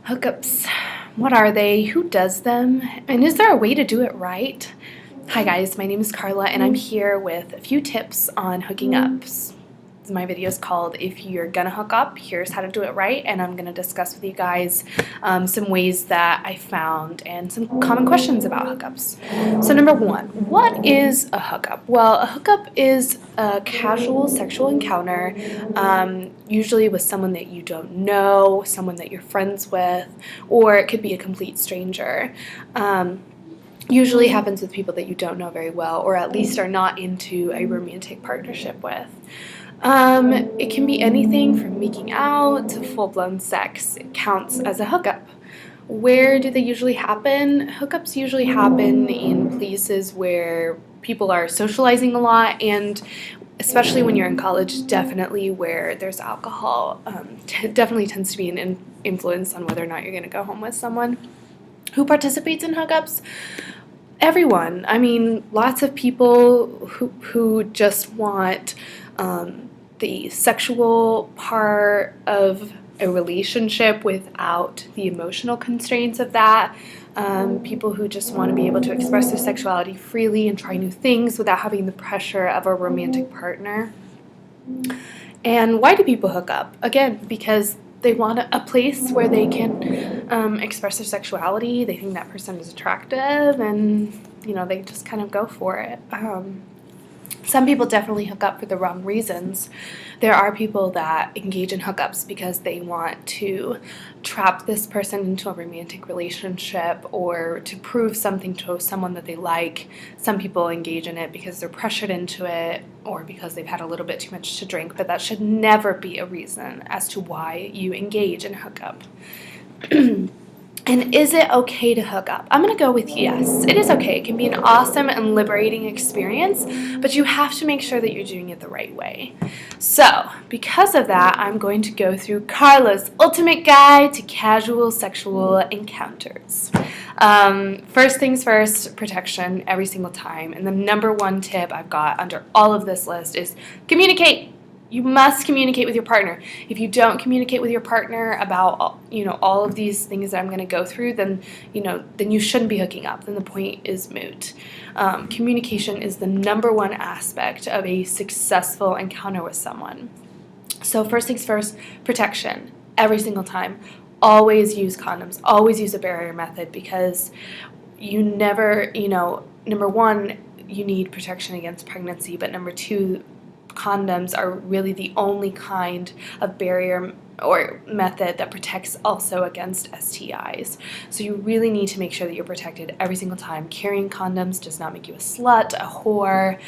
Hookups. What are they? Who does them? And is there a way to do it right? Hi guys, my name is Carla and I'm here with a few tips on hooking ups. My video is called If You're Gonna Hook Up, Here's How to Do It Right, and I'm gonna discuss with you guys some ways that I found and some common questions about hookups. So number one, what is a hookup? Well, a hookup is a casual sexual encounter, usually with someone that you don't know, someone that you're friends with, or it could be a complete stranger. Usually happens with people that you don't know very well, or at least are not into a romantic partnership with. It can be anything from making out to full-blown sex. It counts as a hookup. Where do they usually happen? Hookups usually happen in places where people are socializing a lot, and especially when you're in college, definitely where there's alcohol. Definitely tends to be an influence on whether or not you're going to go home with someone. Who participates in hookups? Everyone. I mean, lots of people who just want the sexual part of a relationship without the emotional constraints of that. People who just want to be able to express their sexuality freely and try new things without having the pressure of a romantic partner. And why do people hook up? Again, because they want a place where they can express their sexuality. They think that person is attractive, and they just kind of go for it. Some people definitely hook up for the wrong reasons. There are people that engage in hookups because they want to trap this person into a romantic relationship or to prove something to someone that they like. Some people engage in it because they're pressured into it or because they've had a little bit too much to drink, but that should never be a reason as to why you engage in hookup. And is it okay to hook up? I'm going to go with yes. It is okay. It can be an awesome and liberating experience, but you have to make sure that you're doing it the right way. So, because of that, I'm going to go through Carla's ultimate guide to casual sexual encounters. First things first, protection every single time. And the number one tip I've got under all of this list is communicate. You must communicate with your partner. If you don't communicate with your partner about all of these things that I'm going to go through, then you shouldn't be hooking up. Then the point is moot. Communication is the number one aspect of a successful encounter with someone. So first things first, protection every single time. Always use condoms. Always use a barrier method, because you never, number one, you need protection against pregnancy, but number two, condoms are really the only kind of barrier or method that protects also against STIs. So you really need to make sure that you're protected every single time. Carrying condoms does not make you a slut, a whore,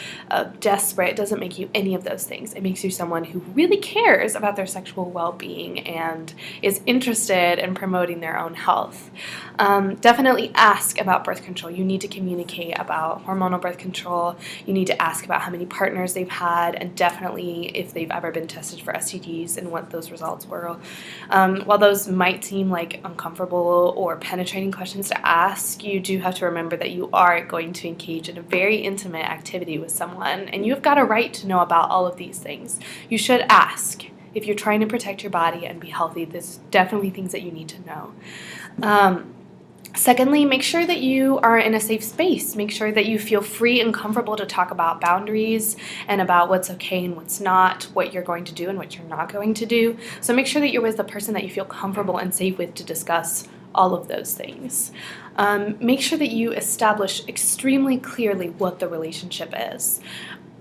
desperate. It doesn't make you any of those things. It makes you someone who really cares about their sexual well-being and is interested in promoting their own health. Definitely ask about birth control. You need to communicate about hormonal birth control. You need to ask about how many partners they've had, and definitely if they've ever been tested for STDs and what those results were. While those might seem like uncomfortable or penetrating questions to ask, you do have to remember that you are going to engage in a very intimate activity with someone, and you've got a right to know about all of these things. You should ask. If you're trying to protect your body and be healthy, there's definitely things that you need to know. Secondly, make sure that you are in a safe space. Make sure that you feel free and comfortable to talk about boundaries and about what's okay and what's not, what you're going to do and what you're not going to do. So make sure that you're with the person that you feel comfortable and safe with to discuss all of those things. Make sure that you establish extremely clearly what the relationship is.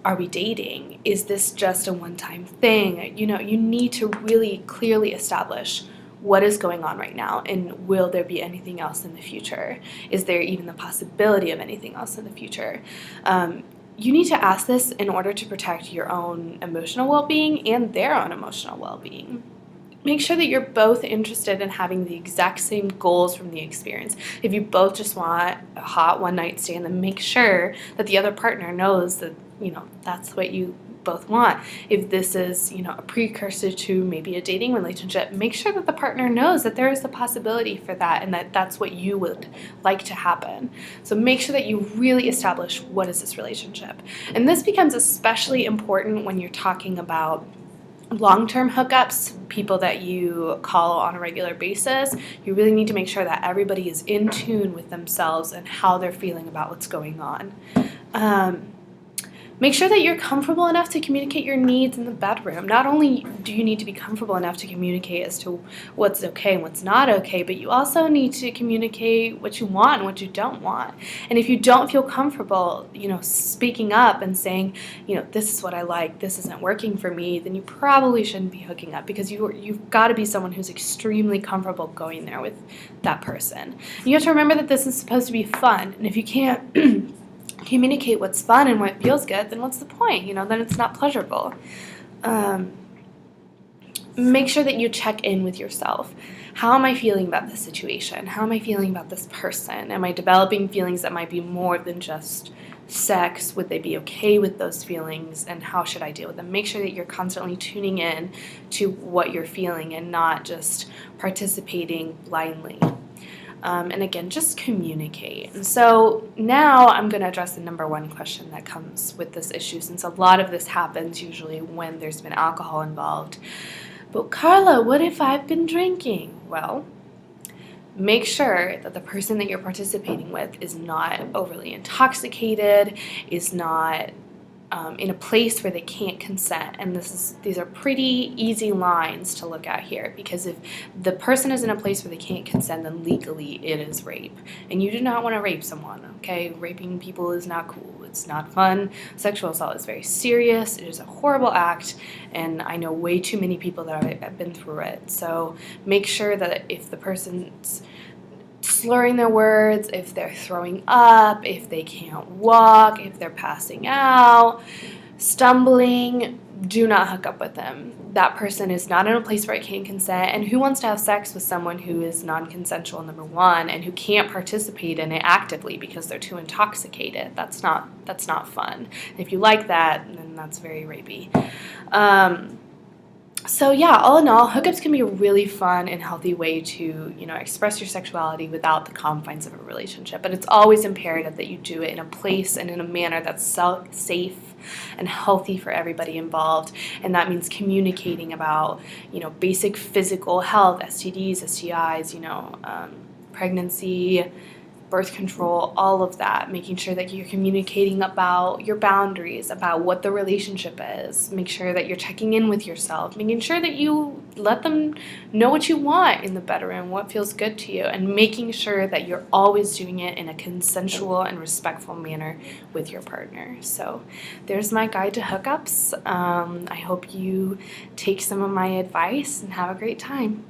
Are we dating? Is this just a one-time thing? You need to really clearly establish what is going on right now, and will there be anything else in the future? Is there even the possibility of anything else in the future? You need to ask this in order to protect your own emotional well-being and their own emotional well-being. Make sure that you're both interested in having the exact same goals from the experience. If you both just want a hot one-night stand, then make sure that the other partner knows that that's what you both want. If this is, a precursor to maybe a dating relationship, make sure that the partner knows that there is a possibility for that and that that's what you would like to happen. So make sure that you really establish what is this relationship. And this becomes especially important when you're talking about long-term hookups, people that you call on a regular basis, you really need to make sure that everybody is in tune with themselves and how they're feeling about what's going on. Make sure that you're comfortable enough to communicate your needs in the bedroom. Not only do you need to be comfortable enough to communicate as to what's okay and what's not okay, but you also need to communicate what you want and what you don't want. And if you don't feel comfortable, speaking up and saying, this is what I like, this isn't working for me, then you probably shouldn't be hooking up, because you've got to be someone who's extremely comfortable going there with that person. You have to remember that this is supposed to be fun, and if you can't communicate what's fun and what feels good, then what's the point? Then it's not pleasurable. Make sure that you check in with yourself. How am I feeling about this situation? How am I feeling about this person? Am I developing feelings that might be more than just sex? Would they be okay with those feelings? And how should I deal with them? Make sure that you're constantly tuning in to what you're feeling and not just participating blindly. And again, just communicate. And so now I'm going to address the number one question that comes with this issue, since a lot of this happens usually when there's been alcohol involved. But Carla, what if I've been drinking? Well, make sure that the person that you're participating with is not overly intoxicated, is not in a place where they can't consent. And these are pretty easy lines to look at here, because if the person is in a place where they can't consent, then legally it is rape. And you do not want to rape someone, okay? Raping people is not cool. It's not fun. Sexual assault is very serious. It is a horrible act, and I know way too many people that have been through it. So make sure that if the person's slurring their words, if they're throwing up, if they can't walk, if they're passing out, stumbling, do not hook up with them. That person is not in a place where it can't consent, and who wants to have sex with someone who is non-consensual, number one, and who can't participate in it actively because they're too intoxicated? That's not fun. And if you like that, then that's very rapey. So yeah, all in all, hookups can be a really fun and healthy way to, express your sexuality without the confines of a relationship. But it's always imperative that you do it in a place and in a manner that's safe and healthy for everybody involved. And that means communicating about, basic physical health, STDs, STIs, pregnancy, birth control, all of that, making sure that you're communicating about your boundaries, about what the relationship is. Make sure that you're checking in with yourself, making sure that you let them know what you want in the bedroom, what feels good to you, and making sure that you're always doing it in a consensual and respectful manner with your partner. So there's my guide to hookups. I hope you take some of my advice and have a great time.